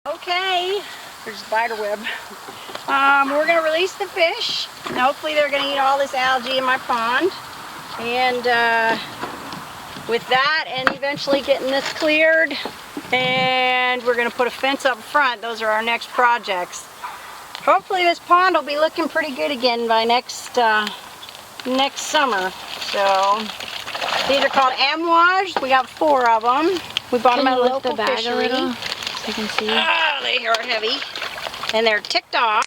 Okay, there's a spider web. We're going to release the fish, and hopefully they're going to eat all this algae in my pond. And with that, and eventually getting this cleared, and we're going to put a fence up front. Those are our next projects. Hopefully this pond will be looking pretty good again by next summer. So these are called amouage. We got 4 of them. We bought them at a local fishery. So you can see. Oh, they are heavy, and they're ticked off,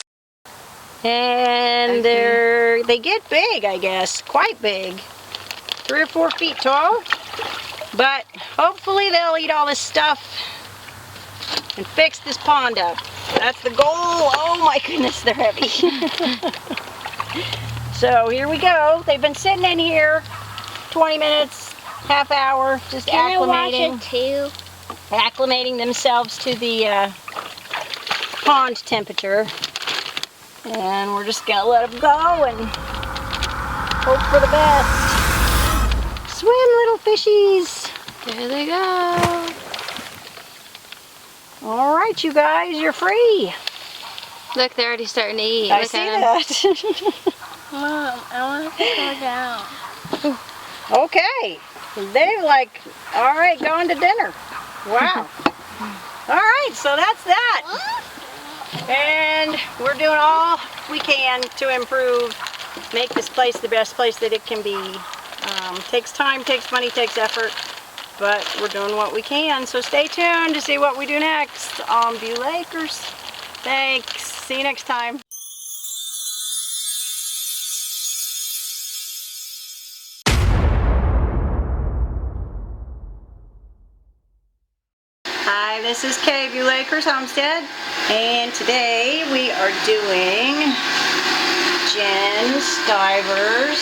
and they get big, I guess, quite big, 3 or 4 feet tall. But hopefully they'll eat all this stuff and fix this pond up. That's the goal. Oh my goodness, they're heavy. So here we go. They've been sitting in here 20 minutes, half hour, just acclimating. Can I watch it too? Acclimating themselves to the pond temperature, and we're just gonna let them go and hope for the best. Swim, little fishies. There they go. All right, you guys, you're free. Look, they're already starting to eat. I see that. Mom, I want to go down. Okay, they're like, all right, going to dinner. Wow. All right, so that's that. And we're doing all we can to improve, make this place the best place that it can be. Takes time, takes money, takes effort, but we're doing what we can. So stay tuned to see what we do next on Beulah Acres. Thanks. See you next time. Hi, this is Kay, Beulah Acres Homestead, and today we are doing Jen Stivers.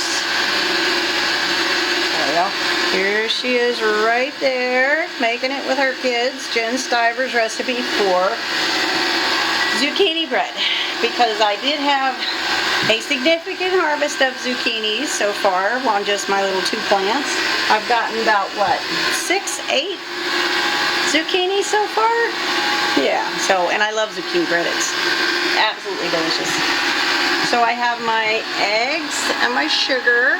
There we go. Here she is right there, making it with her kids. Jen Stivers recipe for zucchini bread, because I did have a significant harvest of zucchinis so far on just my little 2 plants. I've gotten about, what, 6, 8 zucchini so far? Yeah, so, and I love zucchini bread. It's absolutely delicious. So I have my eggs and my sugar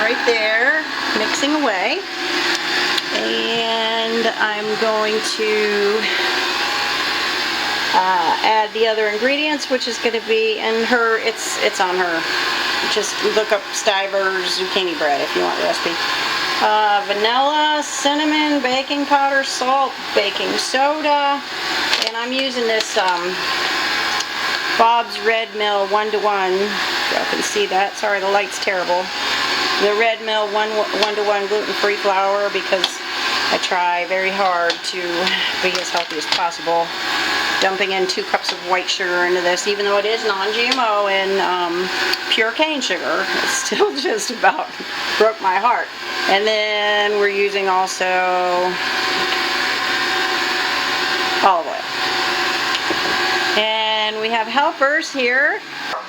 right there, mixing away. And I'm going to add the other ingredients, which is going to be in her, it's on her. Just look up Stivers Zucchini Bread if you want the recipe. Vanilla, cinnamon, baking powder, salt, baking soda, and I'm using this Bob's Red Mill 1-to-1. Y'all can see that. Sorry, the light's terrible. The Red Mill 1-to-1 gluten-free flour, because I try very hard to be as healthy as possible. Dumping in 2 cups of white sugar into this, even though it is non-GMO and pure cane sugar, it still just about broke my heart. And then we're using also olive oil. And we have helpers here.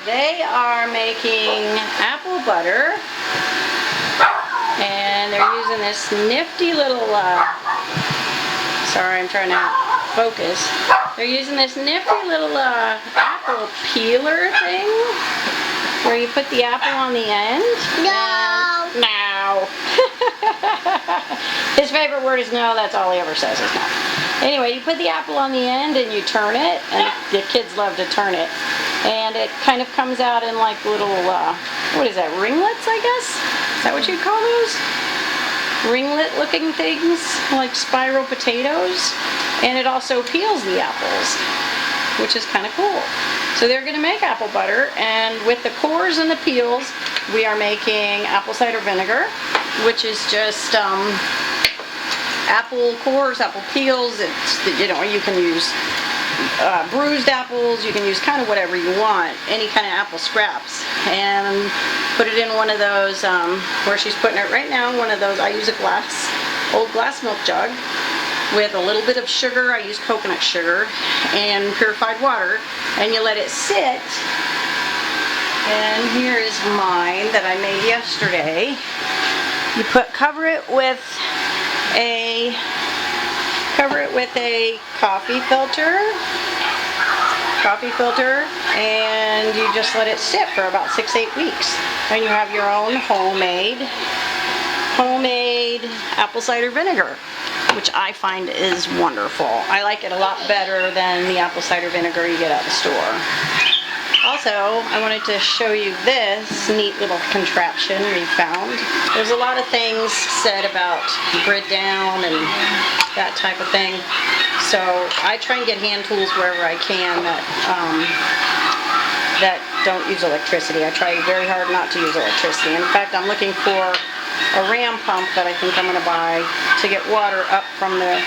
They are making apple butter, and they're using this nifty little, sorry, I'm trying to focus. They're using this nifty little apple peeler thing, where you put the apple on the end. No. No. His favorite word is no. That's all he ever says is no. Anyway, you put the apple on the end and you turn it, and the kids love to turn it. And it kind of comes out in like little, what is that, ringlets, I guess? Is that what you'd call those? Ringlet looking things, like spiral potatoes. And it also peels the apples, which is kind of cool. So they're going to make apple butter, and with the cores and the peels, we are making apple cider vinegar, which is just apple cores, apple peels. It's, you know, you can use bruised apples, you can use kind of whatever you want, any kind of apple scraps, and put it in one of those, where she's putting it right now, one of those. I use a old glass milk jug with a little bit of sugar. I use coconut sugar and purified water, and you let it sit. And here is mine that I made yesterday. You cover it with it with a coffee filter, and you just let it sit for about 6-8 weeks. And you have your own homemade apple cider vinegar, which I find is wonderful. I like it a lot better than the apple cider vinegar you get at the store. Also, I wanted to show you this neat little contraption we found. There's a lot of things said about grid down and that type of thing. So I try and get hand tools wherever I can that don't use electricity. I try very hard not to use electricity. In fact, I'm looking for a ram pump that I think I'm going to buy to get water up from the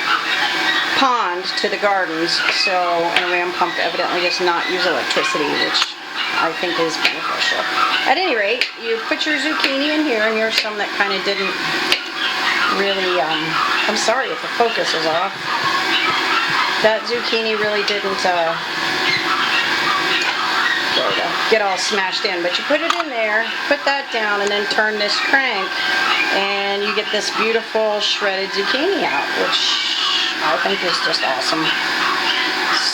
pond to the gardens. So, and a ram pump evidently does not use electricity, which I think is beneficial. At any rate, you put your zucchini in here, and here's some that kind of didn't really, I'm sorry if the focus is off. That zucchini really didn't get all smashed in, but you put it in there, put that down, and then turn this crank, and you get this beautiful shredded zucchini out, which I think is just awesome.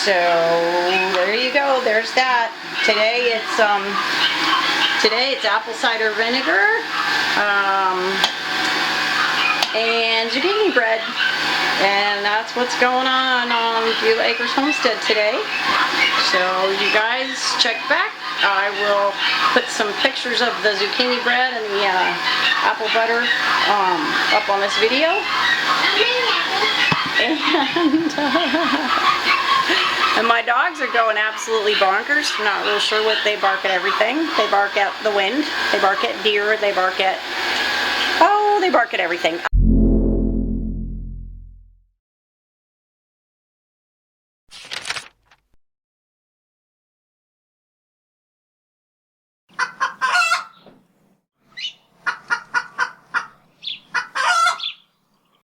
So there you go. There's that. Today it's apple cider vinegar and zucchini bread, and that's what's going on Beulah Acres Homestead today. So you guys check back. I will put some pictures of the zucchini bread and the apple butter up on this video. And my dogs are going absolutely bonkers. I'm not real sure what they bark at everything. They bark at the wind. They bark at deer. They bark at everything.